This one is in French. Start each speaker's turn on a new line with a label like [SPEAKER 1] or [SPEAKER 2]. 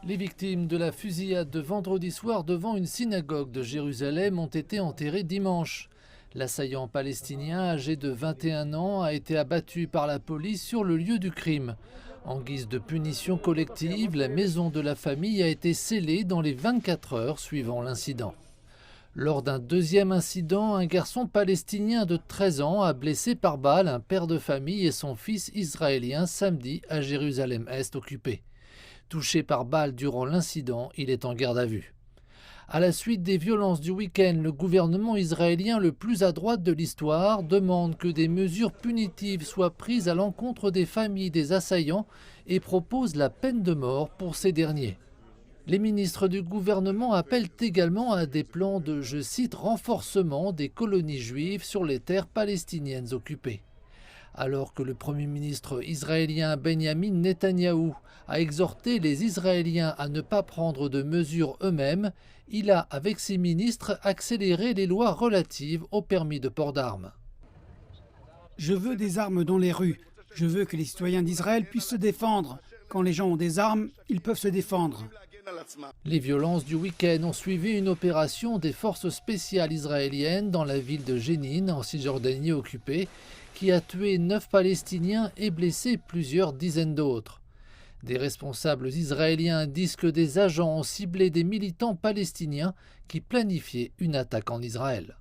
[SPEAKER 1] Les victimes de la fusillade de vendredi soir devant une synagogue de Jérusalem ont été enterrées dimanche. L'assaillant palestinien âgé de 21 ans a été abattu par la police sur le lieu du crime. En guise de punition collective, la maison de la famille a été scellée dans les 24 heures suivant l'incident. Lors d'un deuxième incident, un garçon palestinien de 13 ans a blessé par balle un père de famille et son fils israélien samedi à Jérusalem-Est occupé. Touché par balle durant l'incident, il est en garde à vue. À la suite des violences du week-end, le gouvernement israélien le plus à droite de l'histoire demande que des mesures punitives soient prises à l'encontre des familles des assaillants et propose la peine de mort pour ces derniers. Les ministres du gouvernement appellent également à des plans de, je cite, renforcement des colonies juives sur les terres palestiniennes occupées. Alors que le Premier ministre israélien Benjamin Netanyahou a exhorté les Israéliens à ne pas prendre de mesures eux-mêmes, il a, avec ses ministres, accéléré les lois relatives au permis de port d'armes.
[SPEAKER 2] Je veux des armes dans les rues. Je veux que les citoyens d'Israël puissent se défendre. Quand les gens ont des armes, ils peuvent se défendre.
[SPEAKER 1] Les violences du week-end ont suivi une opération des forces spéciales israéliennes dans la ville de Jénine, en Cisjordanie occupée, qui a tué 9 Palestiniens et blessé plusieurs dizaines d'autres. Des responsables israéliens disent que des agents ont ciblé des militants palestiniens qui planifiaient une attaque en Israël.